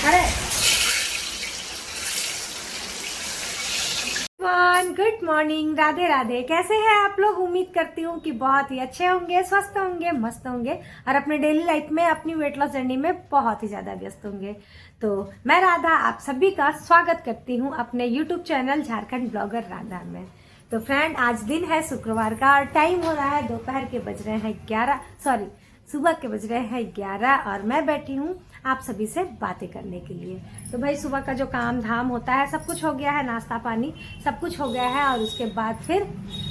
अरे good morning, Radhe Radhe. कैसे हैं आप लोग? उम्मीद करती हूँ कि बहुत ही अच्छे होंगे, स्वस्थ होंगे, मस्त होंगे और अपने डेली लाइफ में अपनी वेट लॉस जर्नी में बहुत ही ज्यादा व्यस्त होंगे। तो मैं राधा आप सभी का स्वागत करती हूँ अपने YouTube channel Jharkhand blogger Radha में। तो फ्रेंड, आज दिन है शुक्रवार का और टाइम हो रहा है दोपहर के बज रहे हैं 11, सॉरी सुबह के बज रहे हैं 11 और मैं बैठी हूँ आप सभी से बातें करने के लिए। तो भाई सुबह का जो काम धाम होता है सब कुछ हो गया है, नाश्ता पानी सब कुछ हो गया है और उसके बाद फिर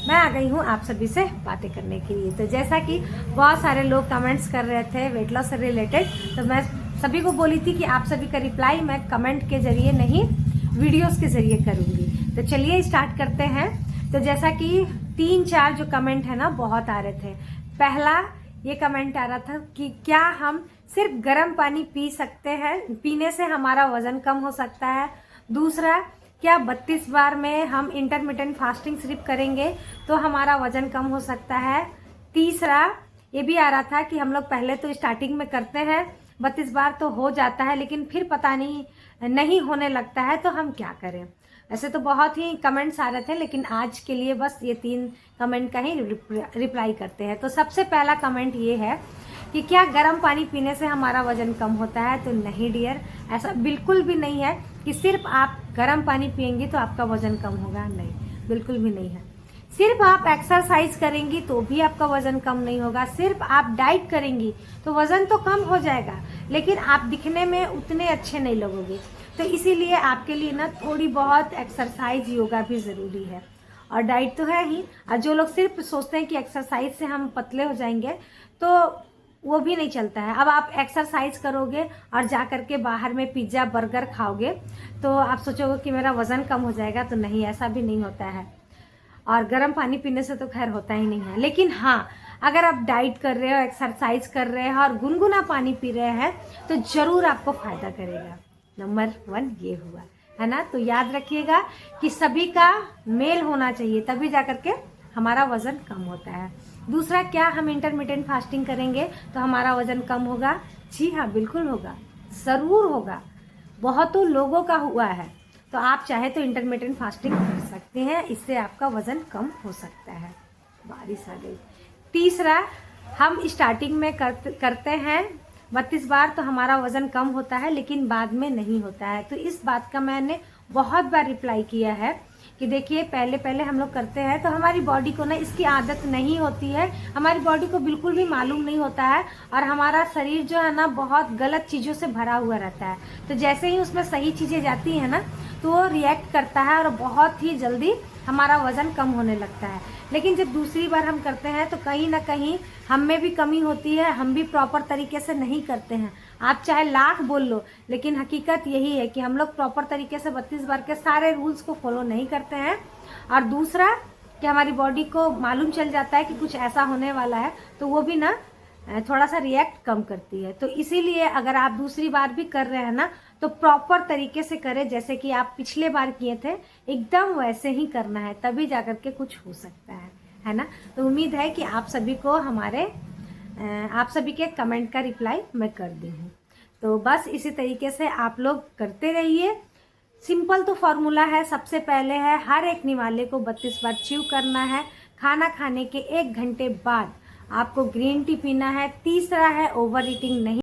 मैं आ गई हूँ आप सभी से बातें करने के लिए। तो जैसा कि बहुत सारे लोग कमेंट्स कर रहे थे वेट लॉस से रिलेटेड, तो मैं सभी को बोली थी कि आप सभी का रिप्लाई मैं कमेंट के जरिए नहीं वीडियोस के जरिए करूँगी। तो चलिए स्टार्ट करते हैं। तो जैसा कि 3-4 जो कमेंट है ना बहुत आ रहे थे। पहला ये कमेंट आ रहा था कि क्या हम सिर्फ गर्म पानी पी सकते हैं, पीने से हमारा वजन कम हो सकता है। दूसरा, क्या 32 बार में हम इंटरमिटेंट फास्टिंग सिर्फ करेंगे तो हमारा वजन कम हो सकता है। तीसरा, ये भी आ रहा था कि हम लोग पहले तो स्टार्टिंग में करते हैं 32 बार तो हो जाता है, लेकिन फिर पता नहीं होने लगता है, तो हम क्या करें। वैसे तो बहुत ही कमेंट्स आ रहे थे, लेकिन आज के लिए बस ये 3 कमेंट का ही रिप्लाई करते हैं। तो सबसे पहला कमेंट ये है कि क्या गर्म पानी पीने से हमारा वजन कम होता है। तो नहीं डियर, ऐसा बिल्कुल भी नहीं है कि सिर्फ आप गर्म पानी पियेंगी तो आपका वजन कम होगा। नहीं, बिल्कुल भी नहीं है। सिर्फ आप एक्सरसाइज करेंगी तो भी आपका वजन कम नहीं होगा। सिर्फ आप डाइट करेंगी तो वजन तो कम हो जाएगा, लेकिन आप दिखने में उतने अच्छे नहीं लगोगे। तो इसीलिए आपके लिए ना थोड़ी बहुत एक्सरसाइज योगा भी जरूरी है और डाइट तो है ही। और जो लोग सिर्फ सोचते हैं कि एक्सरसाइज से हम पतले हो जाएंगे तो वो भी नहीं चलता है। अब आप एक्सरसाइज करोगे और जा करके बाहर में पिज्जा बर्गर खाओगे तो आप सोचोगे कि मेरा वजन कम हो जाएगा। तो नहीं, ऐसा भी नहीं होता है। और गर्म पानी पीने से तो खैर होता ही नहीं है। लेकिन हाँ, अगर आप डाइट कर रहे हो, एक्सरसाइज कर रहे हैं और गुनगुना पानी पी रहे हैं तो जरूर आपको फायदा करेगा। नंबर 1 ये हुआ है ना। तो याद रखिएगा कि सभी का मेल होना चाहिए, तभी जाकर के हमारा वजन कम होता है। दूसरा, क्या हम इंटरमिटेंट फास्टिंग करेंगे तो हमारा वजन कम होगा? जी हाँ, बिल्कुल होगा, जरूर होगा। बहुतों लोगों का हुआ है। तो आप चाहे तो इंटरमिटेंट फास्टिंग कर सकते हैं, इससे आपका वजन कम हो सकता है। बारिश आ गई। तीसरा, हम स्टार्टिंग में करते हैं 32 बार तो हमारा वजन कम होता है, लेकिन बाद में नहीं होता है। तो इस बात का मैंने बहुत बार रिप्लाई किया है कि देखिए, पहले पहले हम लोग करते हैं तो हमारी बॉडी को ना इसकी आदत नहीं होती है, हमारी बॉडी को बिल्कुल भी मालूम नहीं होता है और हमारा शरीर जो है ना बहुत गलत चीज़ों से भरा हुआ रहता है। तो जैसे ही उसमें सही चीज़ें जाती हैं ना तो वो रिएक्ट करता है और बहुत ही जल्दी हमारा वजन कम होने लगता है। लेकिन जब दूसरी बार हम करते हैं तो कहीं ना कहीं हम में भी कमी होती है, हम भी प्रॉपर तरीके से नहीं करते हैं। आप चाहे लाख बोल लो, लेकिन हकीकत यही है कि हम लोग प्रॉपर तरीके से 32 बार के सारे रूल्स को फॉलो नहीं करते हैं। और दूसरा कि हमारी बॉडी को मालूम चल जाता है कि कुछ ऐसा होने वाला है तो वो भी ना थोड़ा सा रिएक्ट कम करती है। तो इसीलिए अगर आप दूसरी बार भी कर रहे हैं ना तो प्रॉपर तरीके से करें, जैसे कि आप पिछले बार किए थे एकदम वैसे ही करना है, तभी जाकर के कुछ हो सकता है ना। तो उम्मीद है कि आप सभी को आप सभी के कमेंट का रिप्लाई मैं कर दी हूँ। तो बस इसी तरीके से आप लोग करते रहिए। सिंपल तो फॉर्मूला है। सबसे पहले है हर एक निवाले को 32 बार च्यू करना है। खाना खाने के 1 घंटे बाद आपको ग्रीन टी पीना है। तीसरा है ओवर ईटिंग नहीं।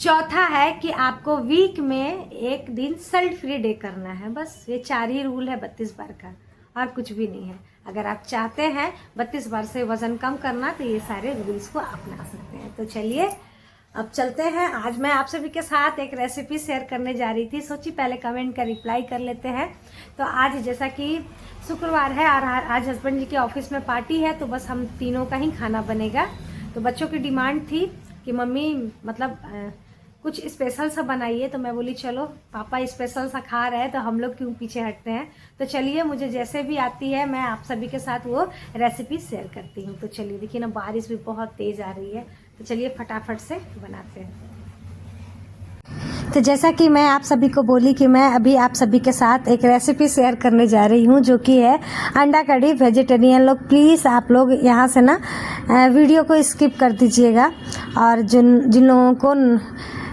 चौथा है कि आपको वीक में 1 दिन सल्ट फ्री डे करना है। बस ये 4 ही रूल है 32 बार का, और कुछ भी नहीं है। अगर आप चाहते हैं 32 बार से वजन कम करना तो ये सारे रूल्स को अपना सकते हैं। तो चलिए अब चलते हैं। आज मैं आप सभी के साथ एक रेसिपी शेयर करने जा रही थी, सोची पहले कमेंट का रिप्लाई कर लेते हैं। तो आज जैसा कि शुक्रवार है और आज हस्बैंड जी के ऑफिस में पार्टी है, तो बस हम तीनों का ही खाना बनेगा। तो बच्चों की डिमांड थी कि मम्मी मतलब कुछ स्पेशल सा बनाइए। तो मैं बोली चलो पापा स्पेशल सा खा रहे हैं तो हम लोग क्यों पीछे हटते हैं। तो चलिए, मुझे जैसे भी आती है मैं आप सभी के साथ वो रेसिपी शेयर करती हूँ। तो चलिए, देखिए ना बारिश भी बहुत तेज आ रही है, तो चलिए फटाफट से बनाते हैं। तो जैसा कि मैं आप सभी को बोली कि मैं अभी आप सभी के साथ एक रेसिपी शेयर करने जा रही हूँ, जो कि है अंडा कड़ी। वेजिटेरियन लोग प्लीज़ आप लोग यहाँ से ना वीडियो को स्किप कर दीजिएगा, और जिन लोगों को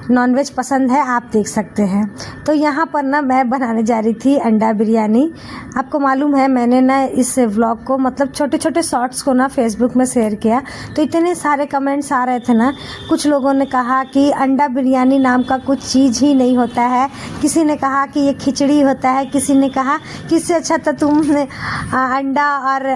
नॉनवेज पसंद है आप देख सकते हैं। तो यहाँ पर ना मैं बनाने जा रही थी अंडा बिरयानी। आपको मालूम है मैंने ना इस व्लॉग को मतलब छोटे छोटे शॉर्ट्स को ना फेसबुक में शेयर किया, तो इतने सारे कमेंट्स आ रहे थे ना। कुछ लोगों ने कहा कि अंडा बिरयानी नाम का कुछ चीज़ ही नहीं होता है, किसी ने कहा कि ये खिचड़ी होता है, किसी ने कहा कि इससे अच्छा तो तुम अंडा और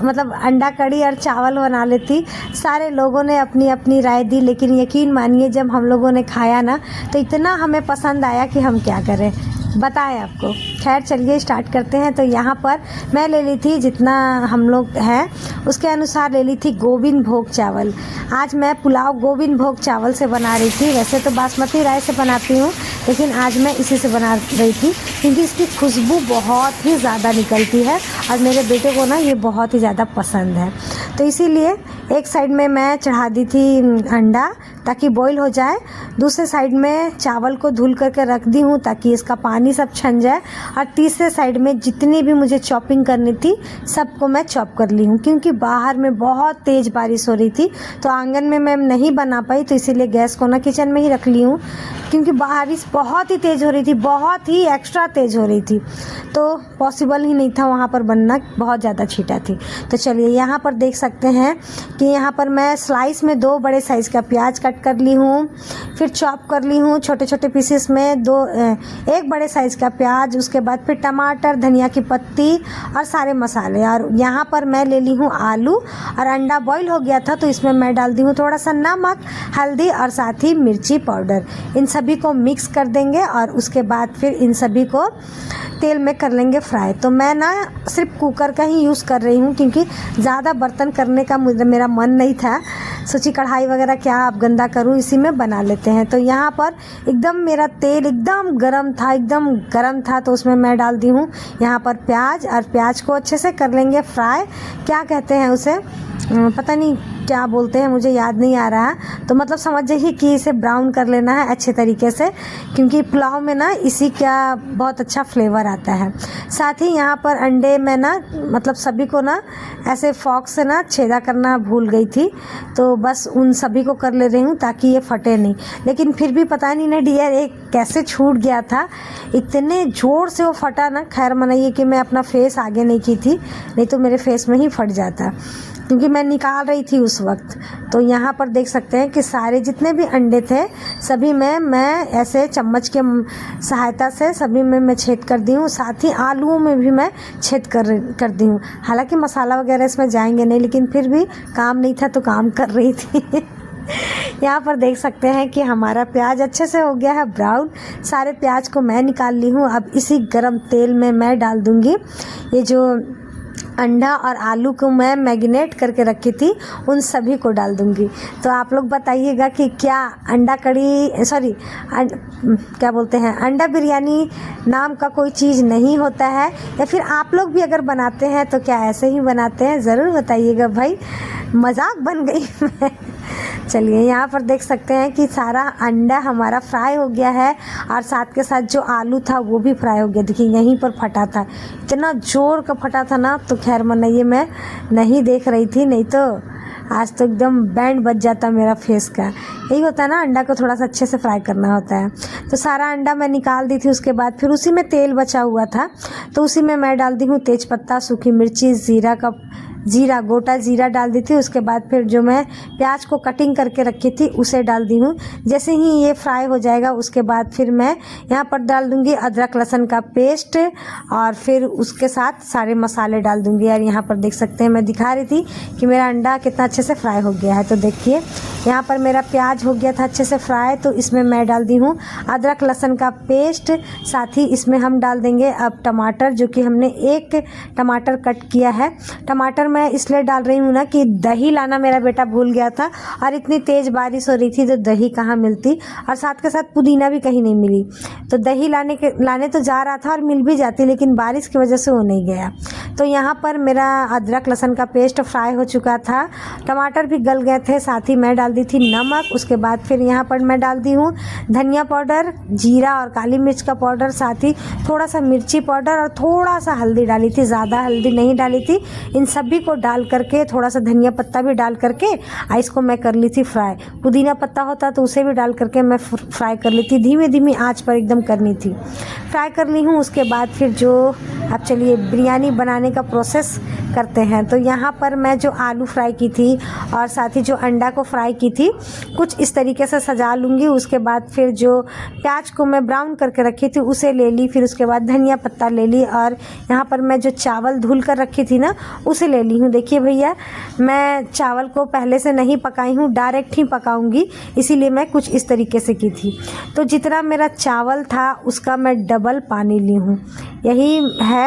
मतलब अंडा कड़ी और चावल बना लेती। सारे लोगों ने अपनी अपनी राय दी, लेकिन यकीन मानिए जब हम लोगों ने खाया ना तो इतना हमें पसंद आया कि हम क्या करें बताएं आपको। खैर चलिए स्टार्ट करते हैं। तो यहाँ पर मैं ले ली थी, जितना हम लोग हैं उसके अनुसार ले ली थी गोविंद भोग चावल। आज मैं पुलाव गोविंद भोग चावल से बना रही थी। वैसे तो बासमती राइस से बनाती हूँ, लेकिन आज मैं इसी से बना रही थी क्योंकि इसकी खुशबू बहुत ही ज़्यादा निकलती है और मेरे बेटे को ना ये बहुत ही ज़्यादा पसंद है। तो इसीलिए एक साइड में मैं चढ़ा दी थी अंडा ताकि बॉईल हो जाए, दूसरे साइड में चावल को धुल करके रख दी हूँ ताकि इसका पानी सब छन जाए, और तीसरे साइड में जितनी भी मुझे चॉपिंग करनी थी सबको मैं चॉप कर ली हूँ। क्योंकि बाहर में बहुत तेज़ बारिश हो रही थी तो आंगन में मैं नहीं बना पाई, तो इसीलिए गैस को ना किचन में ही रख ली हूँ। क्योंकि बारिश बहुत ही तेज़ हो रही थी, बहुत ही एक्स्ट्रा तेज़ हो रही थी, तो पॉसिबल ही नहीं था वहाँ पर बनना, बहुत ज़्यादा छीटा थी। तो चलिए यहाँ पर देख सकते हैं कि यहाँ पर मैं स्लाइस में 2 बड़े साइज़ का प्याज कट कर ली हूँ, फिर चॉप कर ली हूँ छोटे छोटे पीसेस में एक बड़े साइज़ का प्याज, उसके बाद फिर टमाटर, धनिया की पत्ती और सारे मसाले। और यहाँ पर मैं ले ली हूँ आलू, और अंडा बॉईल हो गया था तो इसमें मैं डाल दी हूँ थोड़ा सा नमक, हल्दी और साथ ही मिर्ची पाउडर। इन सभी को मिक्स कर देंगे और उसके बाद फिर इन सभी को तेल में कर लेंगे फ्राई। तो मैं ना सिर्फ कुकर का ही यूज़ कर रही हूँ क्योंकि ज़्यादा बर्तन करने का मेरा मन नहीं था। सोची कढ़ाई वगैरह क्या आप गंदा करूँ, इसी में बना लेते हैं। तो यहाँ पर एकदम मेरा तेल एकदम गरम था, तो उसमें मैं डाल दी हूँ यहाँ पर प्याज, और प्याज को अच्छे से कर लेंगे फ्राई। क्या कहते हैं उसे, पता नहीं क्या बोलते हैं, मुझे याद नहीं आ रहा। तो मतलब समझ जाइए कि इसे ब्राउन कर लेना है अच्छे तरीके से, क्योंकि पुलाव में ना इसी का बहुत अच्छा फ्लेवर आता है। साथ ही यहाँ पर अंडे में ना मतलब सभी को ना ऐसे फॉक से ना छेदा करना भूल गई थी, तो बस उन सभी को कर ले रही हूँ ताकि ये फटे नहीं। लेकिन फिर भी पता नहीं ना डियर एक कैसे छूट गया था, इतने ज़ोर से वो फटा ना। खैर मनाइए कि मैं अपना फेस आगे नहीं की थी, नहीं तो मेरे फेस में ही फट जाता, क्योंकि मैं निकाल रही थी उस वक्त। तो यहाँ पर देख सकते हैं कि सारे जितने भी अंडे थे सभी में मैं ऐसे चम्मच के सहायता से सभी में मैं छेद कर दी हूँ। साथ ही आलूओं में भी मैं छेद कर दी हूँ। हालांकि मसाला वगैरह इसमें जाएंगे नहीं, लेकिन फिर भी काम नहीं था तो काम कर रही थी। यहाँ पर देख सकते हैं कि हमारा प्याज अच्छे से हो गया है ब्राउन। सारे प्याज को मैं निकाल ली हूँ। अब इसी गरम तेल में मैं डाल दूँगी ये जो अंडा और आलू को मैं मैरिनेट करके रखी थी, उन सभी को डाल दूंगी। तो आप लोग बताइएगा कि क्या अंडा कड़ी क्या बोलते हैं, अंडा बिरयानी नाम का कोई चीज़ नहीं होता है, या फिर आप लोग भी अगर बनाते हैं तो क्या ऐसे ही बनाते हैं, ज़रूर बताइएगा भाई। मजाक बन गई मैं। चलिए यहाँ पर देख सकते हैं कि सारा अंडा हमारा फ्राई हो गया है, और साथ के साथ जो आलू था वो भी फ्राई हो गया। देखिए यहीं पर फटा था, इतना ज़ोर का फटा था ना। तो खैर मनाइए मैं नहीं देख रही थी, नहीं तो आज तो एकदम बैंड बज जाता मेरा फेस का। यही होता है ना, अंडा को थोड़ा सा अच्छे से फ्राई करना होता है। तो सारा अंडा मैं निकाल दी थी। उसके बाद फिर उसी में तेल बचा हुआ था, तो उसी में मैं डाल दी हूँ तेज़पत्ता, सूखी मिर्ची, गोटा जीरा डाल दी थी। उसके बाद फिर जो मैं प्याज को कटिंग करके रखी थी उसे डाल दी हूँ। जैसे ही ये फ्राई हो जाएगा उसके बाद फिर मैं यहाँ पर डाल दूँगी अदरक लहसुन का पेस्ट, और फिर उसके साथ सारे मसाले डाल दूँगी। और यहाँ पर देख सकते हैं मैं दिखा रही थी कि मेरा अंडा कितना अच्छे से फ्राई हो गया है। तो देखिए यहाँ पर मेरा प्याज हो गया था अच्छे से फ्राई, तो इसमें मैं डाल दी हूँ अदरक लहसुन का पेस्ट। साथ ही इसमें हम डाल देंगे अब टमाटर, जो कि हमने 1 टमाटर कट किया है। टमाटर मैं इसलिए डाल रही हूँ ना कि दही लाना मेरा बेटा भूल गया था, और इतनी तेज़ बारिश हो रही थी तो दही कहाँ मिलती, और साथ के साथ पुदीना भी कहीं नहीं मिली। तो दही लाने तो जा रहा था और मिल भी जाती, लेकिन बारिश की वजह से वो नहीं गया। तो यहाँ पर मेरा अदरक लहसुन का पेस्ट फ्राई हो चुका था, टमाटर भी गल गए थे। साथ ही मैं डाल दी थी नमक। उसके बाद फिर यहाँ पर मैं डाल दी हूँ धनिया पाउडर, जीरा और काली मिर्च का पाउडर, साथ ही थोड़ा सा मिर्ची पाउडर और थोड़ा सा हल्दी डाली थी, ज़्यादा हल्दी नहीं डाली थी। इन सभी को डाल करके, थोड़ा सा धनिया पत्ता भी डाल करके इसको मैं कर ली थी फ्राई। पुदीना पत्ता होता तो उसे भी डाल करके मैं फ्राई कर ली थी, धीमी धीमी आंच पर एकदम करनी थी। फ्राई कर ली हूँ। उसके बाद फिर जो अब चलिए बिरयानी बनाने का प्रोसेस करते हैं। तो यहाँ पर मैं जो आलू फ्राई की थी और साथ ही जो अंडा को फ्राई की थी, कुछ इस तरीके से सजा लूँगी। उसके बाद फिर जो प्याज को मैं ब्राउन करके रखी थी उसे ले ली, फिर उसके बाद धनिया पत्ता ले ली और यहाँ पर मैं जो चावल धुल कर रखी थी ना उसे ले ली हूँ। देखिए भैया, मैं चावल को पहले से नहीं पकाई हूँ, डायरेक्ट ही पकाऊँगी, इसीलिए मैं कुछ इस तरीके से की थी। तो जितना मेरा चावल था उसका मैं डबल पानी ली हूँ। यही है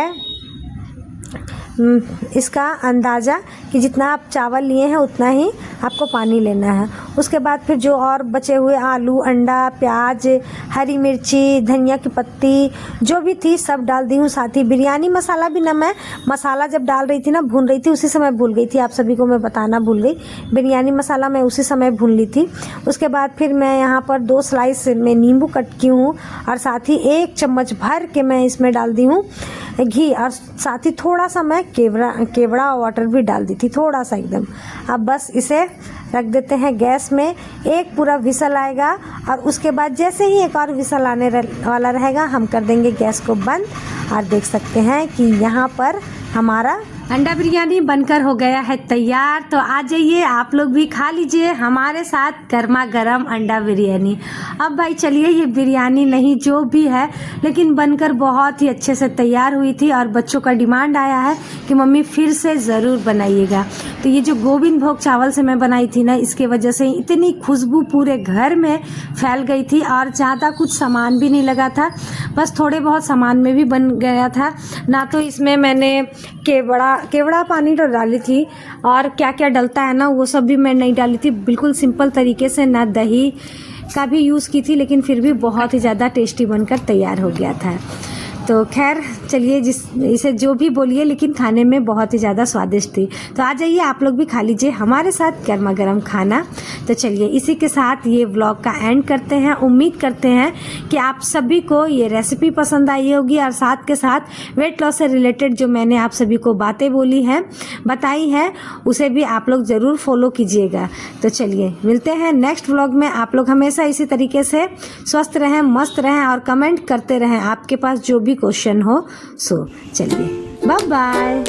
इसका अंदाज़ा कि जितना आप चावल लिए हैं उतना ही आपको पानी लेना है। उसके बाद फिर जो और बचे हुए आलू, अंडा, प्याज, हरी मिर्ची, धनिया की पत्ती जो भी थी सब डाल दी हूँ। साथ ही बिरयानी मसाला भी ना, मैं मसाला जब डाल रही थी ना, भून रही थी, उसी समय भूल गई थी, आप सभी को मैं बताना भूल गई। बिरयानी मसाला मैं उसी समय भून ली थी। उसके बाद फिर मैं यहाँ पर 2 स्लाइस में नींबू कट की हूँ और साथ ही 1 चम्मच भर के मैं इसमें डाल दी हूँ घी और साथ ही थोड़ा सा मैं केवड़ा वाटर भी डाल दी थी, थोड़ा सा एकदम। अब बस इसे रख देते हैं गैस में। एक पूरा विसल आएगा और उसके बाद जैसे ही एक और विसल आने वाला रहेगा हम कर देंगे गैस को बंद। और देख सकते हैं कि यहाँ पर हमारा अंडा बिरयानी बनकर हो गया है तैयार। तो आ जाइए आप लोग भी खा लीजिए हमारे साथ गर्मा गर्म अंडा बिरयानी। अब भाई चलिए, ये बिरयानी नहीं जो भी है, लेकिन बनकर बहुत ही अच्छे से तैयार हुई थी और बच्चों का डिमांड आया है कि मम्मी फिर से ज़रूर बनाइएगा। तो ये जो गोविंद भोग चावल से मैं बनाई थी ना, इसके वजह से इतनी खुशबू पूरे घर में फैल गई थी और ज़्यादा कुछ सामान भी नहीं लगा था, बस थोड़े बहुत सामान में भी बन गया था ना। तो इसमें मैंने केवड़ा पानी तो डाली थी और क्या क्या डलता है ना वो सब भी मैं नहीं डाली थी, बिल्कुल सिंपल तरीके से, ना दही का भी यूज़ की थी, लेकिन फिर भी बहुत ही ज़्यादा टेस्टी बनकर तैयार हो गया था। तो खैर चलिए, इसे जो भी बोलिए, लेकिन खाने में बहुत ही ज़्यादा स्वादिष्ट थी। तो आ जाइए आप लोग भी खा लीजिए हमारे साथ गर्मा गर्म खाना। तो चलिए इसी के साथ ये व्लॉग का एंड करते हैं। उम्मीद करते हैं कि आप सभी को ये रेसिपी पसंद आई होगी और साथ के साथ वेट लॉस से रिलेटेड जो मैंने आप सभी को बातें बोली हैं, बताई हैं, उसे भी आप लोग ज़रूर फॉलो कीजिएगा। तो चलिए मिलते हैं नेक्स्ट व्लॉग में। आप लोग हमेशा इसी तरीके से स्वस्थ रहें, मस्त रहें और कमेंट करते रहें आपके पास जो भी क्वेश्चन हो। सो चलिए बाय बाय।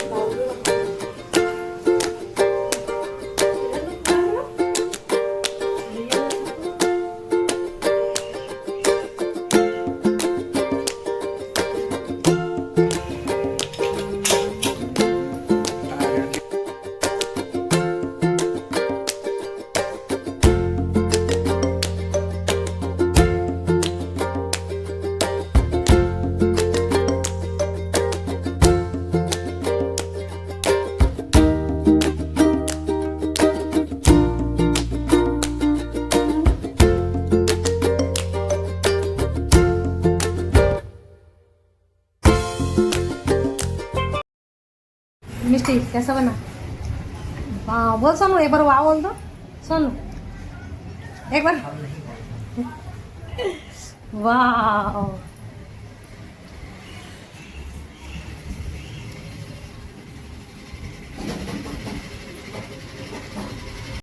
मिस्टी कैसा बना? हाँ बोल सोनू, एक बार वाह बोल दो सोनू, एक बार वाह।